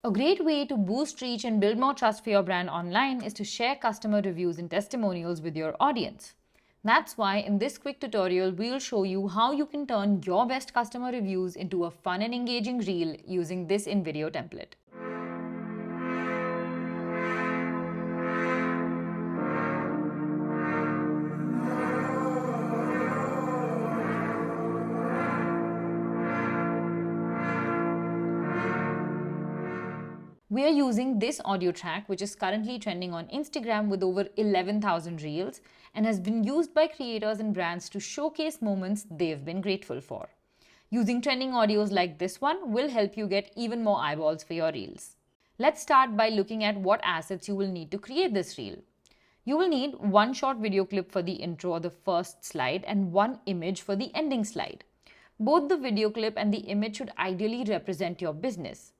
A great way to boost reach and build more trust for your brand online is to share customer reviews and testimonials with your audience. That's why in this quick tutorial, we'll show you how you can turn your best customer reviews into a fun and engaging reel using this InVideo template. We are using this audio track, which is currently trending on Instagram with over 11,000 reels and has been used by creators and brands to showcase moments they've been grateful for. Using trending audios like this one will help you get even more eyeballs for your reels. Let's start by looking at what assets you will need to create this reel. You will need one short video clip for the intro or the first slide and one image for the ending slide. Both the video clip and the image should ideally represent your business.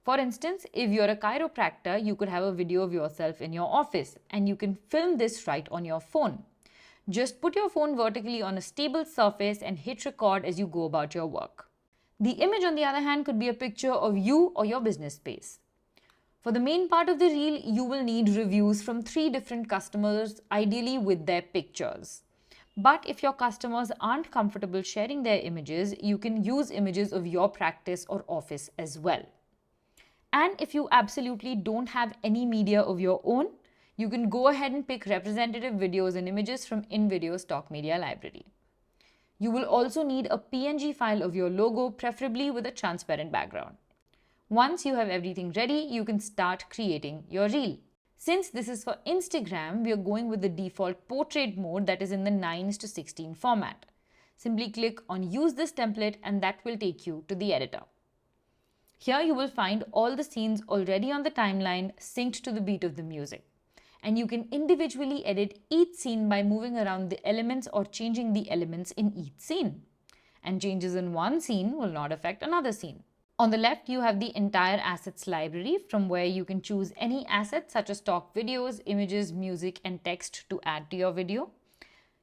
For instance, if you're a chiropractor, you could have a video of yourself in your office and you can film this right on your phone. Just put your phone vertically on a stable surface and hit record as you go about your work. The image, on the other hand, could be a picture of you or your business space. For the main part of the reel, you will need reviews from 3 different customers, ideally with their pictures. But if your customers aren't comfortable sharing their images, you can use images of your practice or office as well. And if you absolutely don't have any media of your own, you can go ahead and pick representative videos and images from InVideo stock media library. You will also need a PNG file of your logo, preferably with a transparent background. Once you have everything ready, you can start creating your reel. Since this is for Instagram, we are going with the default portrait mode that is in the 9:16 format. Simply click on Use this template and that will take you to the editor. Here you will find all the scenes already on the timeline synced to the beat of the music. And you can individually edit each scene by moving around the elements or changing the elements in each scene. And changes in one scene will not affect another scene. On the left, you have the entire assets library from where you can choose any asset such as stock videos, images, music, and text to add to your video.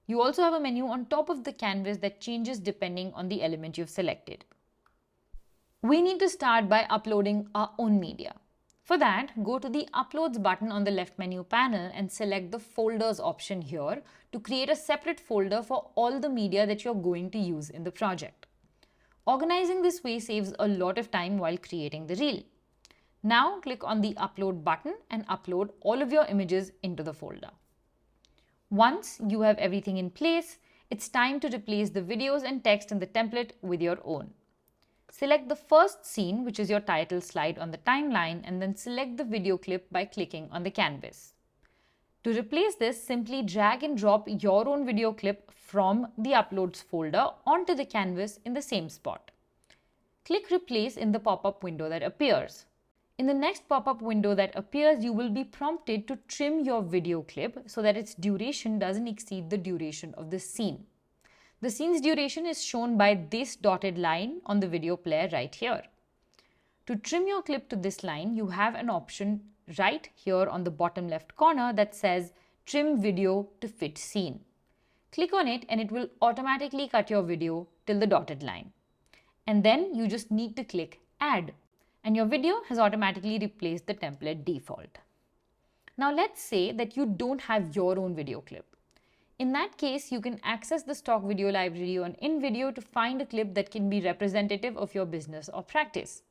You also have a menu on top of the canvas that changes depending on the element you've selected. We need to start by uploading our own media. For that, go to the Uploads button on the left menu panel and select the Folders option here to create a separate folder for all the media that you're going to use in the project. Organizing this way saves a lot of time while creating the reel. Now click on the Upload button and upload all of your images into the folder. Once you have everything in place, it's time to replace the videos and text in the template with your own. Select the first scene, which is your title slide on the timeline, and then select the video clip by clicking on the canvas. To replace this, simply drag and drop your own video clip from the Uploads folder onto the canvas in the same spot. Click Replace in the pop-up window that appears. In the next pop-up window that appears, you will be prompted to trim your video clip so that its duration doesn't exceed the duration of the scene. The scene's duration is shown by this dotted line on the video player right here. To trim your clip to this line, you have an option right here on the bottom left corner that says Trim Video to Fit Scene. Click on it and it will automatically cut your video till the dotted line. And then you just need to click Add, and your video has automatically replaced the template default. Now let's say that you don't have your own video clip. In that case, you can access the stock video library on InVideo to find a clip that can be representative of your business or practice.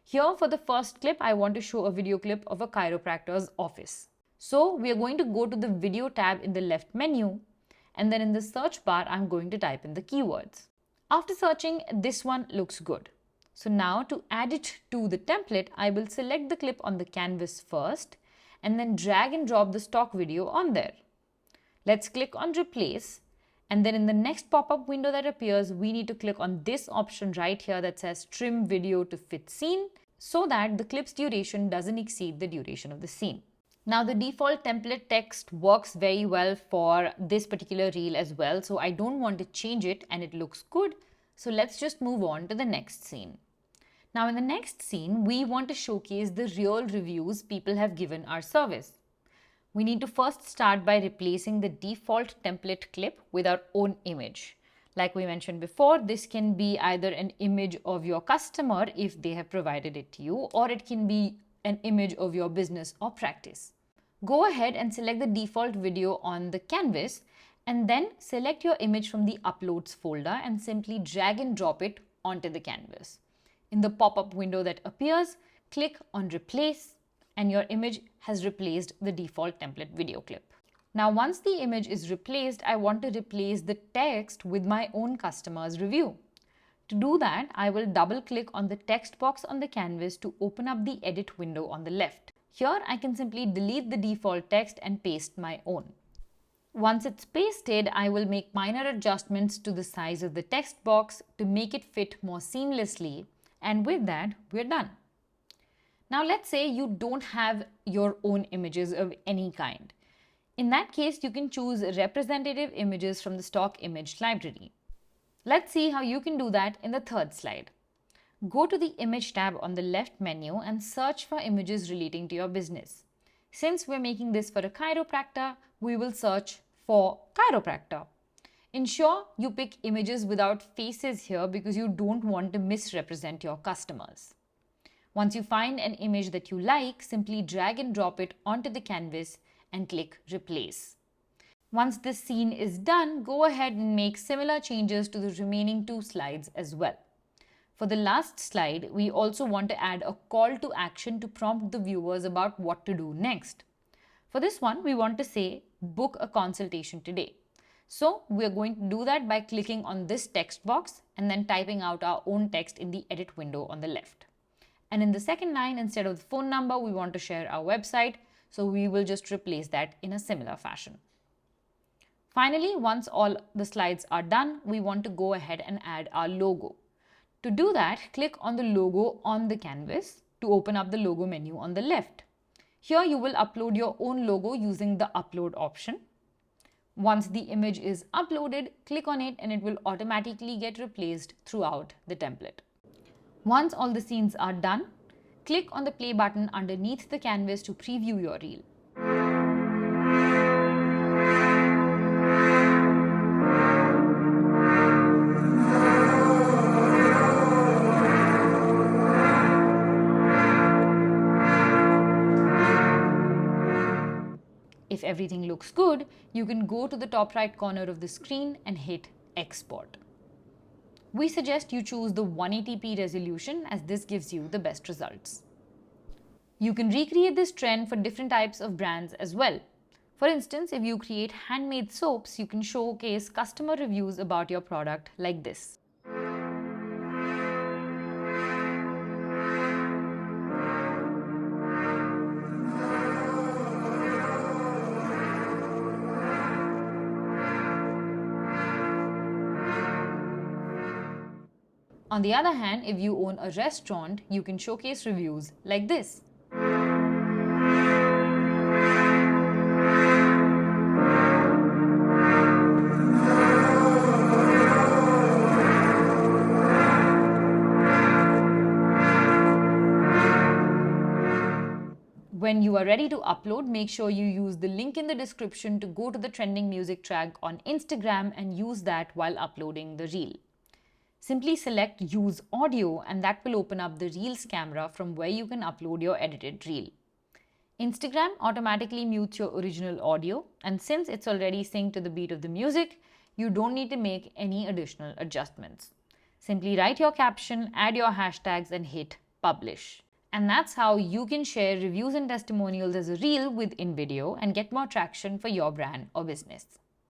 Here for the first clip, I want to show a video clip of a chiropractor's office. So we are going to go to the video tab in the left menu, and then in the search bar, I'm going to type in the keywords. After searching, this one looks good. So now to add it to the template, I will select the clip on the canvas first and then drag and drop the stock video on there. Let's click on Replace, and then in the next pop-up window that appears, we need to click on this option right here that says Trim Video to Fit Scene so that the clip's duration doesn't exceed the duration of the scene. Now the default template text works very well for this particular reel as well, so I don't want to change it and it looks good. So let's just move on to the next scene. Now in the next scene, we want to showcase the real reviews people have given our service. We need to first start by replacing the default template clip with our own image. Like we mentioned before, this can be either an image of your customer if they have provided it to you, or it can be an image of your business or practice. Go ahead and select the default video on the canvas and then select your image from the Uploads folder and simply drag and drop it onto the canvas. In the pop-up window that appears, click on Replace and your image has replaced the default template video clip. Now, once the image is replaced, I want to replace the text with my own customer's review. To do that, I will double-click on the text box on the canvas to open up the edit window on the left. Here, I can simply delete the default text and paste my own. Once it's pasted, I will make minor adjustments to the size of the text box to make it fit more seamlessly. And with that, we're done. Now, let's say you don't have your own images of any kind. In that case, you can choose representative images from the stock image library. Let's see how you can do that in the third slide. Go to the Image tab on the left menu and search for images relating to your business. Since we're making this for a chiropractor, we will search for chiropractor. Ensure you pick images without faces here because you don't want to misrepresent your customers. Once you find an image that you like, simply drag and drop it onto the canvas and click Replace. Once this scene is done, go ahead and make similar changes to the remaining two slides as well. For the last slide, we also want to add a call to action to prompt the viewers about what to do next. For this one, we want to say, book a consultation today. So we're going to do that by clicking on this text box and then typing out our own text in the edit window on the left. And in the second line, instead of the phone number, we want to share our website. So we will just replace that in a similar fashion. Finally, once all the slides are done, we want to go ahead and add our logo. To do that, click on the logo on the canvas to open up the logo menu on the left. Here you will upload your own logo using the upload option. Once the image is uploaded, click on it and it will automatically get replaced throughout the template. Once all the scenes are done, click on the play button underneath the canvas to preview your reel. If everything looks good, you can go to the top right corner of the screen and hit Export. We suggest you choose the 180p resolution as this gives you the best results. You can recreate this trend for different types of brands as well. For instance, if you create handmade soaps, you can showcase customer reviews about your product like this. On the other hand, if you own a restaurant, you can showcase reviews like this. When you are ready to upload, make sure you use the link in the description to go to the trending music track on Instagram and use that while uploading the reel. Simply select Use Audio and that will open up the Reels camera from where you can upload your edited reel. Instagram automatically mutes your original audio, and since it's already synced to the beat of the music, you don't need to make any additional adjustments. Simply write your caption, add your hashtags and hit Publish. And that's how you can share reviews and testimonials as a reel with InVideo and get more traction for your brand or business.